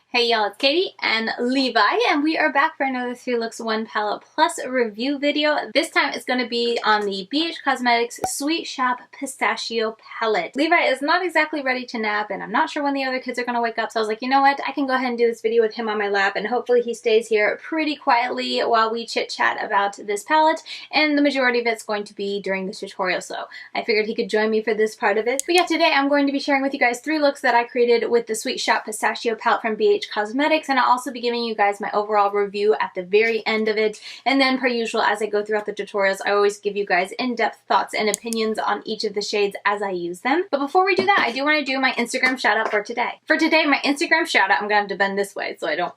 Hey y'all, it's Katie and Levi, and we are back for another 3 Looks 1 Palette Plus review video. This time it's going to be on the BH Cosmetics Sweet Shop Pistachio palette. Levi is not exactly ready to nap, and I'm not sure when the other kids are going to wake up, so I was like, you know what, I can go ahead and do this video with him on my lap, and hopefully he stays here pretty quietly while we chit-chat about this palette, and the majority of it's going to be during this tutorial, so I figured he could join me for this part of it. But yeah, today I'm going to be sharing with you guys 3 looks that I created with the Sweet Shop Pistachio palette from BH Cosmetics, and I'll also be giving you guys my overall review at the very end of it. And then, per usual, as I go throughout the tutorials, I always give you guys in-depth thoughts and opinions on each of the shades as I use them. But before we do that, I do want to do my Instagram shout out for today. For today, my Instagram shout out, I'm going to have to bend this way so I don't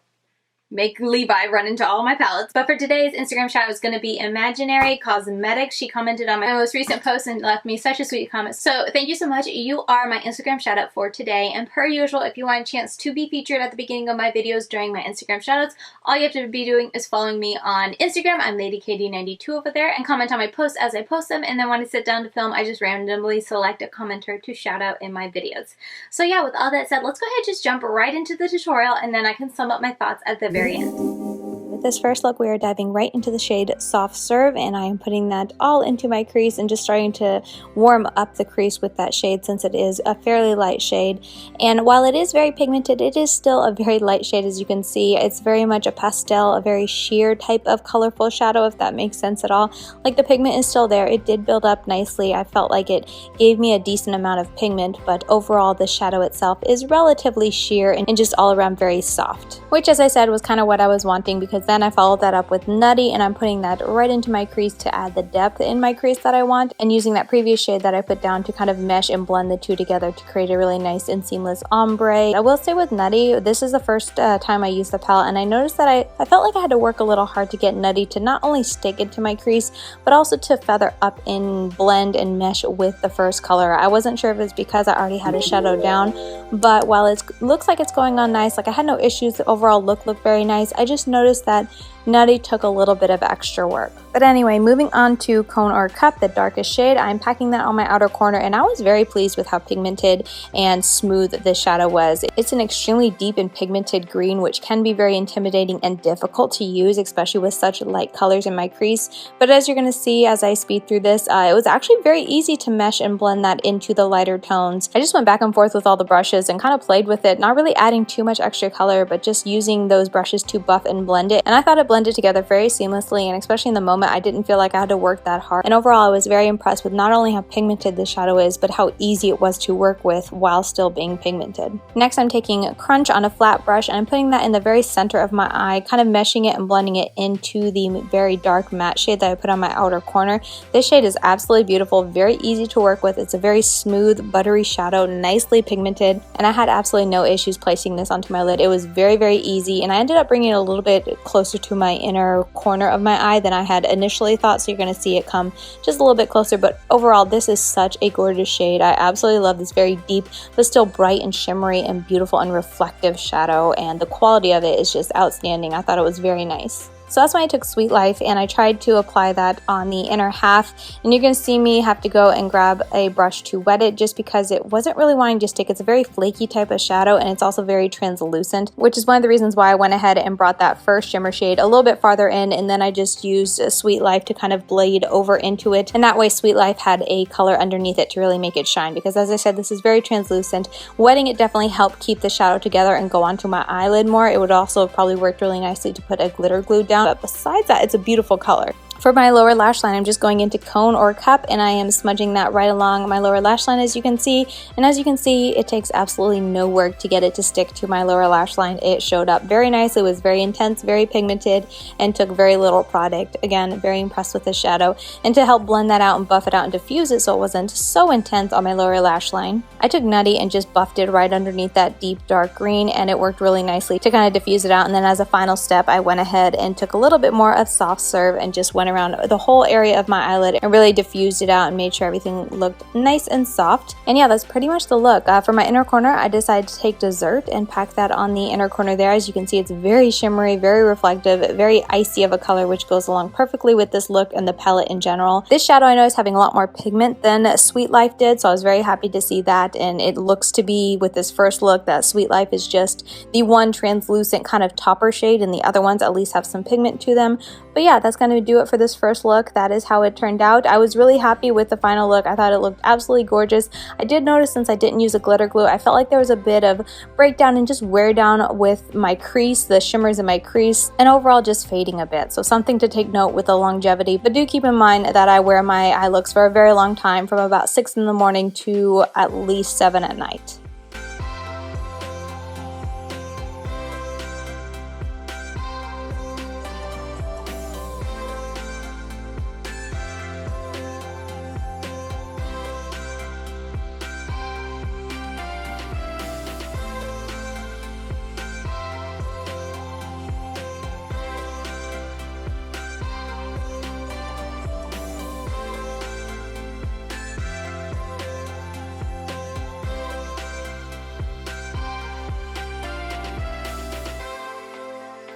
make Levi run into all my palettes. But for today's Instagram shout out is going to be Imaginary Cosmetics. She commented on my most recent post and left me such a sweet comment. So thank you so much. You are my Instagram shout out for today. And per usual, if you want a chance to be featured at the beginning of my videos during my Instagram shout outs, all you have to be doing is following me on Instagram. I'm LadyKatie92 over there, and comment on my posts as I post them. And then when I sit down to film, I just randomly select a commenter to shout out in my videos. So yeah, with all that said, let's go ahead and just jump right into the tutorial, and then I can sum up my thoughts at the very end. With this first look, we are diving right into the shade Soft Serve, and I am putting that all into my crease and just starting to warm up the crease with that shade, since it is a fairly light shade. And while it is very pigmented, it is still a very light shade. As you can see, it's very much a pastel, a very sheer type of colorful shadow, if that makes sense at all. Like, the pigment is still there. It did build up nicely. I felt like it gave me a decent amount of pigment, but overall the shadow itself is relatively sheer and just all around very soft, which, as I said, was kind of what I was wanting, because then I followed that up with Nutty, and I'm putting that right into my crease to add the depth in my crease that I want, and using that previous shade that I put down to kind of mesh and blend the two together to create a really nice and seamless ombre. I will say with Nutty, this is the first time I used the palette, and I noticed that I felt like I had to work a little hard to get Nutty to not only stick into my crease, but also to feather up and blend and mesh with the first color. I wasn't sure if it's because I already had a shadow down, but while it looks like it's going on nice, like I had no issues, the overall look looked very nice. I just noticed that Nutty took a little bit of extra work. But anyway, moving on to Cone or Cup, the darkest shade, I'm packing that on my outer corner, and I was very pleased with how pigmented and smooth the shadow was. It's an extremely deep and pigmented green, which can be very intimidating and difficult to use, especially with such light colors in my crease. But as you're going to see as I speed through this, it was actually very easy to mesh and blend that into the lighter tones. I just went back and forth with all the brushes and kind of played with it, not really adding too much extra color, but just using those brushes to buff and blend it. And I thought it blended together very seamlessly, and especially in the moment, I didn't feel like I had to work that hard. And overall, I was very impressed with not only how pigmented the shadow is, but how easy it was to work with while still being pigmented. Next, I'm taking Crunch on a flat brush, and I'm putting that in the very center of my eye, kind of meshing it and blending it into the very dark matte shade that I put on my outer corner. This shade is absolutely beautiful, very easy to work with. It's a very smooth, buttery shadow, nicely pigmented, and I had absolutely no issues placing this onto my lid. It was very, very easy, and I ended up bringing it a little bit closer to my inner corner of my eye than I had initially thought, so you're going to see it come just a little bit closer. But overall, this is such a gorgeous shade. I absolutely love this very deep but still bright and shimmery and beautiful and reflective shadow, and the quality of it is just outstanding. I thought it was very nice. So that's why I took Sweet Life, and I tried to apply that on the inner half, and you're going to see me have to go and grab a brush to wet it, just because it wasn't really wanting to stick. It's a very flaky type of shadow, and it's also very translucent, which is one of the reasons why I went ahead and brought that first shimmer shade a little bit farther in, and then I just used Sweet Life to kind of blade over into it, and that way Sweet Life had a color underneath it to really make it shine, because as I said, this is very translucent. Wetting it definitely helped keep the shadow together and go onto my eyelid more. It would also have probably worked really nicely to put a glitter glue down, but besides that, it's a beautiful color. For my lower lash line, I'm just going into Cone or Cup, and I am smudging that right along my lower lash line, as you can see. And as you can see, it takes absolutely no work to get it to stick to my lower lash line. It showed up very nicely. It was very intense, very pigmented, and took very little product. Again, very impressed with the shadow. And to help blend that out and buff it out and diffuse it so it wasn't so intense on my lower lash line, I took Nutty and just buffed it right underneath that deep dark green, and it worked really nicely to kind of diffuse it out. And then as a final step, I went ahead and took a little bit more of Soft Serve and just went went around the whole area of my eyelid and really diffused it out and made sure everything looked nice and soft. And yeah, that's pretty much the look. For my inner corner, I decided to take Dessert and pack that on the inner corner there. As you can see, it's very shimmery, very reflective, very icy of a color, which goes along perfectly with this look and the palette in general. This shadow I know is having a lot more pigment than Sweet Life did, so I was very happy to see that. And it looks to be, with this first look, that Sweet Life is just the one translucent kind of topper shade, and the other ones at least have some pigment to them. But yeah, that's going to do it for this first look. That is how it turned out. I was really happy with the final look. I thought it looked absolutely gorgeous. I did notice, since I didn't use a glitter glue, I felt like there was a bit of breakdown and just wear down with my crease, the shimmers in my crease, and overall just fading a bit. So something to take note with the longevity. But do keep in mind that I wear my eye looks for a very long time, from about 6 in the morning to at least 7 at night.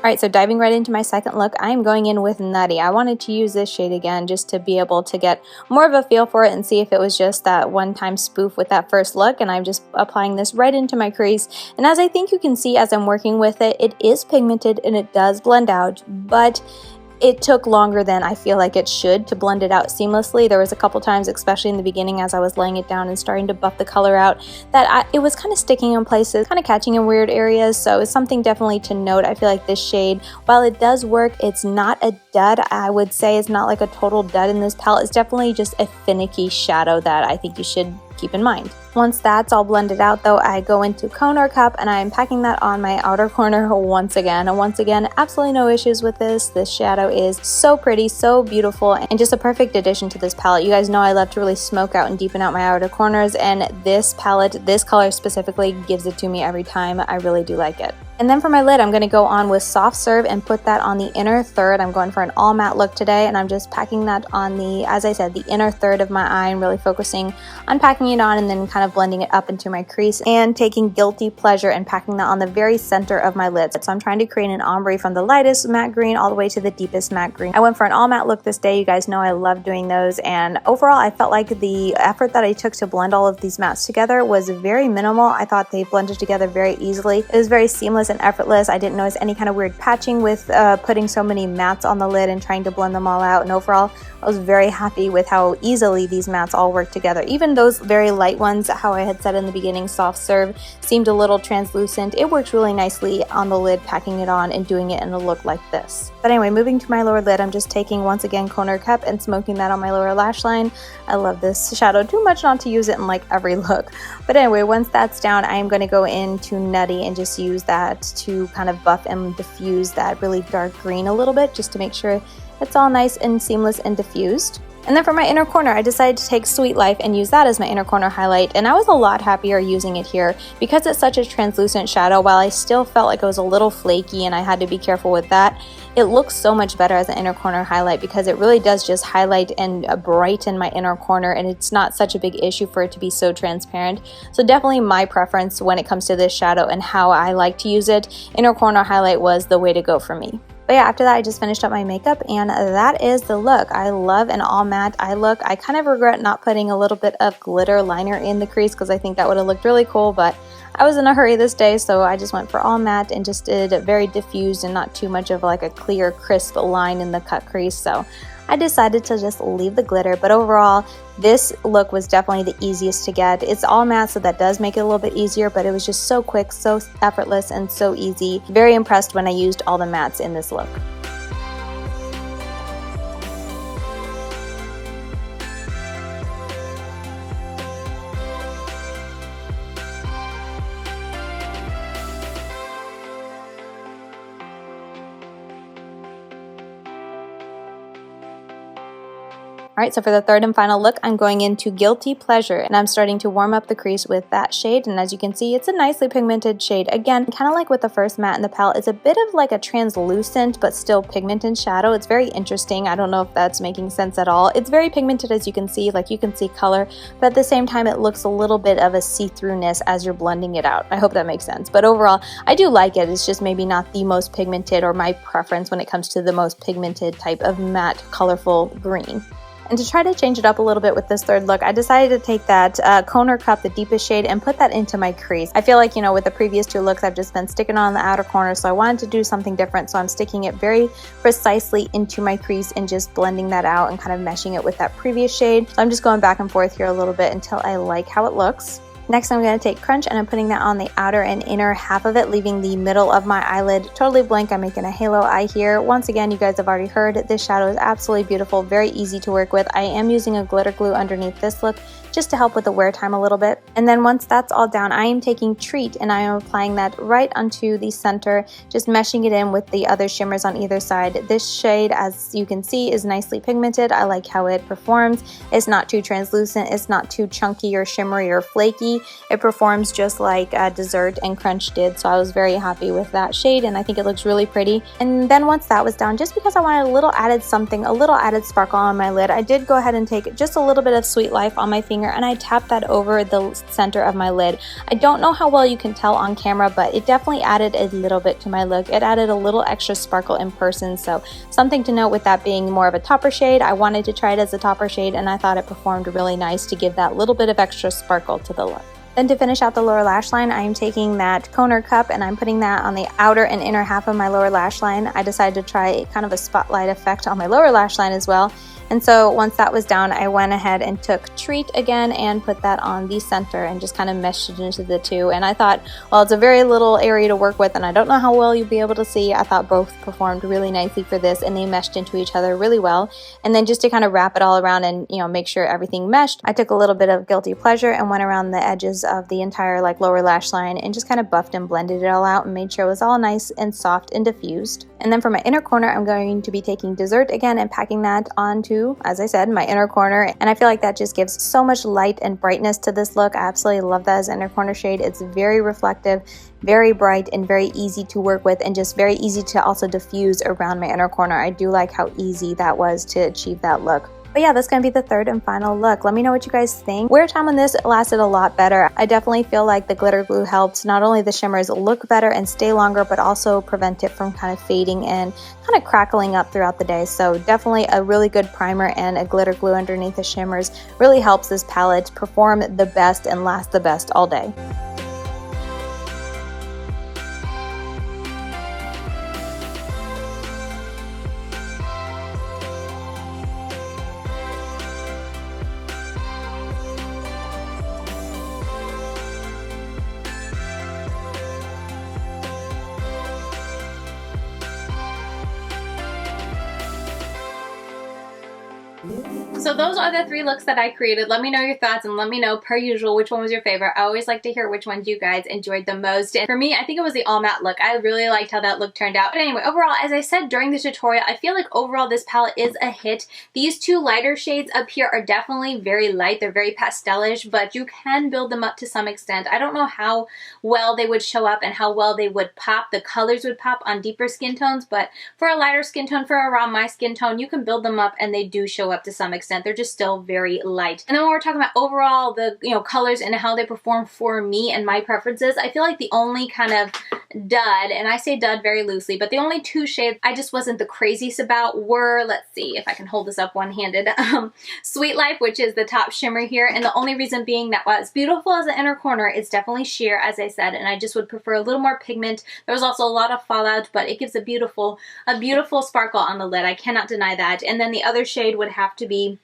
Alright, so diving right into my second look, I'm going in with Nutty. I wanted to use this shade again just to be able to get more of a feel for it and see if it was just that one-time spoof with that first look, and I'm just applying this right into my crease. And as I think you can see as I'm working with it, it is pigmented and it does blend out, but it took longer than I feel like it should to blend it out seamlessly. There was a couple times, especially in the beginning as I was laying it down and starting to buff the color out, that it was kind of sticking in places, kind of catching in weird areas. So it's something definitely to note. I feel like this shade, while it does work, it's not a dud. I would say it's not like a total dud in this palette. It's definitely just a finicky shadow that I think you should keep in mind. Once that's all blended out though, I go into Cone or Cup and I'm packing that on my outer corner once again. And once again, absolutely no issues with this. This shadow is so pretty, so beautiful, and just a perfect addition to this palette. You guys know I love to really smoke out and deepen out my outer corners, and this palette, this color specifically, gives it to me every time. I really do like it. And then for my lid, I'm going to go on with Soft Serve and put that on the inner third. I'm going for an all matte look today, and I'm just packing that on the, as I said, the inner third of my eye, and really focusing on packing it on and then kind of blending it up into my crease, and taking guilty pleasure and packing that on the very center of my lid. So I'm trying to create an ombre from the lightest matte green all the way to the deepest matte green. I went for an all matte look this day. You guys know I love doing those, and overall I felt like the effort that I took to blend all of these mattes together was very minimal. I thought they blended together very easily. It was very seamless and effortless. I didn't notice any kind of weird patching with putting so many mattes on the lid and trying to blend them all out, and overall I was very happy with how easily these mattes all work together. Even those very light ones, how I had said in the beginning, Soft Serve, seemed a little translucent. It works really nicely on the lid, packing it on and doing it in a look like this. But anyway, moving to my lower lid, I'm just taking, once again, Cone or Cup and smoking that on my lower lash line. I love this shadow too much not to use it in like every look. But anyway, once that's down, I am going to go into Nutty and just use that to kind of buff and diffuse that really dark green a little bit, just to make sure it's all nice and seamless and diffused. And then for my inner corner, I decided to take Sweet Life and use that as my inner corner highlight, and I was a lot happier using it here because it's such a translucent shadow. While I still felt like it was a little flaky and I had to be careful with that, it looks so much better as an inner corner highlight because it really does just highlight and brighten my inner corner, and it's not such a big issue for it to be so transparent. So definitely my preference when it comes to this shadow and how I like to use it, inner corner highlight was the way to go for me. But yeah, after that I just finished up my makeup, and that is the look. I love an all matte eye look. I kind of regret not putting a little bit of glitter liner in the crease because I think that would have looked really cool, but I was in a hurry this day, so I just went for all matte and just did it very diffused and not too much of like a clear, crisp line in the cut crease. So I decided to just leave the glitter, but overall this look was definitely the easiest to get. It's all matte, so that does make it a little bit easier, but it was just so quick, so effortless, and so easy. Very impressed when I used all the mattes in this look. Alright, so for the third and final look, I'm going into Guilty Pleasure, and I'm starting to warm up the crease with that shade, and as you can see, it's a nicely pigmented shade. Again, kind of like with the first matte in the palette, it's a bit of like a translucent but still pigmented shadow. It's very interesting. I don't know if that's making sense at all. It's very pigmented, as you can see, like you can see color, but at the same time, it looks a little bit of a see-throughness as you're blending it out. I hope that makes sense, but overall, I do like it. It's just maybe not the most pigmented or my preference when it comes to the most pigmented type of matte, colorful green. And to try to change it up a little bit with this third look, I decided to take that Contour Cup, the deepest shade, and put that into my crease. I feel like, you know, with the previous two looks, I've just been sticking on the outer corner, so I wanted to do something different. So I'm sticking it very precisely into my crease and just blending that out and kind of meshing it with that previous shade. So I'm just going back and forth here a little bit until I like how it looks. Next, I'm going to take Crunch and I'm putting that on the outer and inner half of it, leaving the middle of my eyelid totally blank. I'm making a halo eye here. Once again, you guys have already heard, this shadow is absolutely beautiful, very easy to work with. I am using a glitter glue underneath this look just to help with the wear time a little bit. And then once that's all down, I am taking Treat and I am applying that right onto the center, just meshing it in with the other shimmers on either side. This shade, as you can see, is nicely pigmented. I like how it performs. It's not too translucent, it's not too chunky or shimmery or flaky. It performs just like Dessert and Crunch did, so I was very happy with that shade and I think it looks really pretty. And then once that was down, just because I wanted a little added something, a little added sparkle on my lid, I did go ahead and take just a little bit of Sweet Life on my finger and I tapped that over the center of my lid. I don't know how well you can tell on camera, but it definitely added a little bit to my look. It added a little extra sparkle in person, so something to note with that being more of a topper shade. I wanted to try it as a topper shade and I thought it performed really nice to give that little bit of extra sparkle to the look. Then to finish out the lower lash line, I am taking that Contour Cup and I'm putting that on the outer and inner half of my lower lash line. I decided to try kind of a spotlight effect on my lower lash line as well. And so once that was down, I went ahead and took Treat again and put that on the center and just kind of meshed it into the two. And I thought, well, it's a very little area to work with and I don't know how well you'll be able to see. I thought both performed really nicely for this and they meshed into each other really well. And then just to kind of wrap it all around and, you know, make sure everything meshed, I took a little bit of Guilty Pleasure and went around the edges of the entire like lower lash line and just kind of buffed and blended it all out and made sure it was all nice and soft and diffused. And then for my inner corner, I'm going to be taking Dessert again and packing that onto, as I said, my inner corner. And I feel like that just gives so much light and brightness to this look. I absolutely love that as an inner corner shade. It's very reflective, very bright, and very easy to work with and just very easy to also diffuse around my inner corner. I do like how easy that was to achieve that look. But yeah, that's going to be the third and final look. Let me know what you guys think. Wear time on this lasted a lot better. I definitely feel like the glitter glue helped not only the shimmers look better and stay longer, but also prevent it from kind of fading and kind of crackling up throughout the day. So definitely a really good primer and a glitter glue underneath the shimmers really helps this palette perform the best and last the best all day. So those are the 3 looks that I created. Let me know your thoughts and let me know, per usual, which one was your favorite. I always like to hear which ones you guys enjoyed the most. And for me, I think it was the all matte look. I really liked how that look turned out. But anyway, overall, as I said during the tutorial, I feel like overall this palette is a hit. These 2 lighter shades up here are definitely very light. They're very pastelish, but you can build them up to some extent. I don't know how well they would show up and how well they would pop. The colors would pop on deeper skin tones, but for a lighter skin tone, for around my skin tone, you can build them up and they do show up to some extent. They're just still very light. And then when we're talking about overall the colors and how they perform for me and my preferences, I feel like the only kind of dud, and I say dud very loosely, but the only 2 shades I just wasn't the craziest about were, let's see if I can hold this up one-handed, Sweet Life, which is the top shimmer here, and the only reason being that while it's beautiful as an inner corner, it's definitely sheer, as I said, and I just would prefer a little more pigment. There was also a lot of fallout, but it gives a beautiful sparkle on the lid. I cannot deny that. And then the other shade would have to be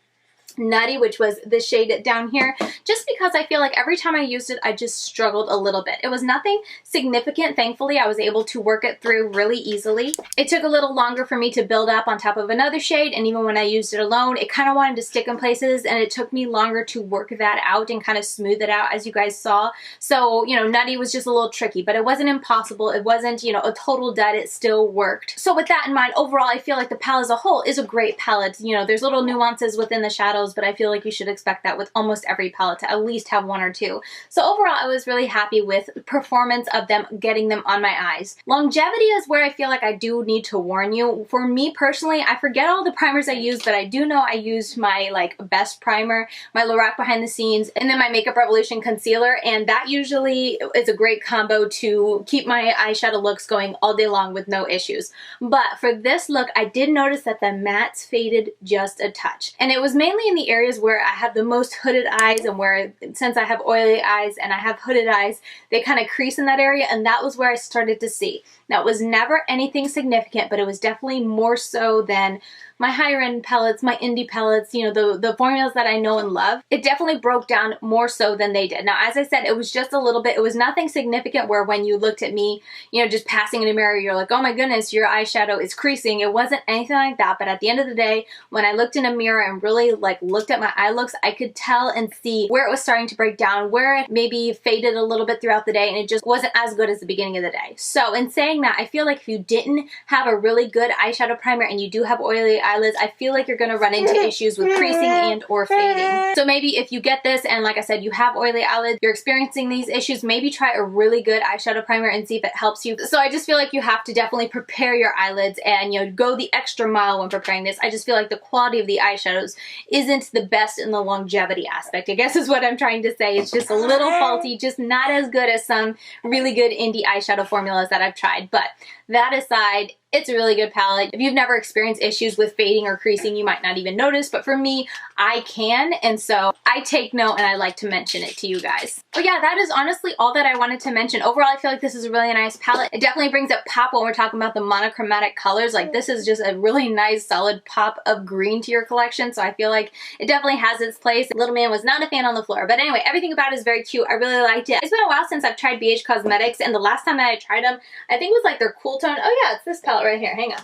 Nutty, which was the shade down here, just because I feel like every time I used it, I just struggled a little bit. It was nothing significant. Thankfully, I was able to work it through really easily. It took a little longer for me to build up on top of another shade, and even when I used it alone, it kind of wanted to stick in places, and it took me longer to work that out and kind of smooth it out, as you guys saw. So, you know, Nutty was just a little tricky, but it wasn't impossible. It wasn't, you know, a total dud. It still worked. So with that in mind, overall, I feel like the palette as a whole is a great palette. You know, there's little nuances within the shadows, but I feel like you should expect that with almost every palette to at least have one or two. So overall, I was really happy with the performance of them, getting them on my eyes. Longevity is where I feel like I do need to warn you. For me personally, I forget all the primers I use, but I do know I used my like best primer, my Lorac Behind the Scenes, and then my Makeup Revolution concealer, and that usually is a great combo to keep my eyeshadow looks going all day long with no issues. But for this look, I did notice that the mattes faded just a touch, and it was mainly in the areas where I have the most hooded eyes, and where, since I have oily eyes and I have hooded eyes, they kind of crease in that area, and that was where I started to see. Now, it was never anything significant, but it was definitely more so than my higher end palettes, my indie palettes, you know, the formulas that I know and love. It definitely broke down more so than they did. Now, as I said, it was just a little bit, it was nothing significant where when you looked at me, you know, just passing in a mirror, you're like, oh my goodness, your eyeshadow is creasing. It wasn't anything like that, but at the end of the day, when I looked in a mirror and really like looked at my eye looks, I could tell and see where it was starting to break down, where it maybe faded a little bit throughout the day, and it just wasn't as good as the beginning of the day. So in saying that, I feel like if you didn't have a really good eyeshadow primer and you do have oily eyelids, I feel like you're going to run into issues with creasing and or fading. So maybe if you get this and, like I said, you have oily eyelids, you're experiencing these issues, maybe try a really good eyeshadow primer and see if it helps you. So I just feel like you have to definitely prepare your eyelids and, you know, go the extra mile when preparing this. I just feel like the quality of the eyeshadows isn't the best in the longevity aspect, I guess is what I'm trying to say. It's just a little faulty, just not as good as some really good indie eyeshadow formulas that I've tried. But that aside, it's a really good palette. If you've never experienced issues with fading or creasing, you might not even notice, but for me, I can, and so I take note and I like to mention it to you guys. But yeah, that is honestly all that I wanted to mention. Overall, I feel like this is a really nice palette. It definitely brings up pop when we're talking about the monochromatic colors. Like, this is just a really nice, solid pop of green to your collection, so I feel like it definitely has its place. Little man was not a fan on the floor, but anyway, everything about it is very cute. I really liked it. It's been a while since I've tried BH Cosmetics, and the last time that I tried them, I think it was like their Cool Tone. Oh yeah, it's this palette right here. Hang on.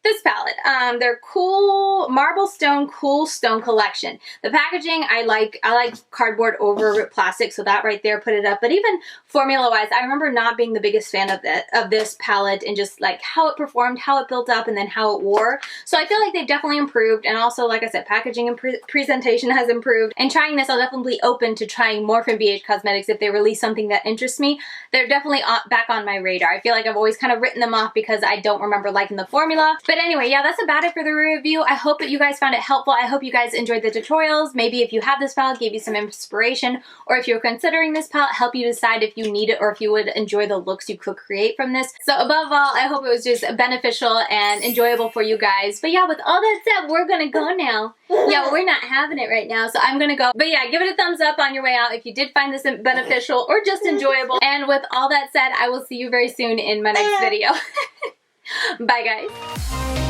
This palette, their Cool Marble Stone Cool Stone collection. The packaging, I like cardboard over plastic, so that right there put it up. But even formula wise, I remember not being the biggest fan of this palette, and just like how it performed, how it built up, and then how it wore. So I feel like they've definitely improved, and also, like I said, packaging and presentation has improved. And trying this, I'll definitely be open to trying more from BH Cosmetics if they release something that interests me. They're definitely back on my radar. I feel like I've always kind of written them off because I don't remember liking the formula. But anyway, yeah, that's about it for the review. I hope that you guys found it helpful. I hope you guys enjoyed the tutorials. Maybe if you have this palette, gave you some inspiration, or if you're considering this palette, help you decide if you need it or if you would enjoy the looks you could create from this. So above all, I hope it was just beneficial and enjoyable for you guys. But yeah, with all that said, we're gonna go now. Yeah, we're not having it right now, so I'm gonna go. But yeah, give it a thumbs up on your way out if you did find this beneficial or just enjoyable. And with all that said, I will see you very soon in my next video. Bye, guys.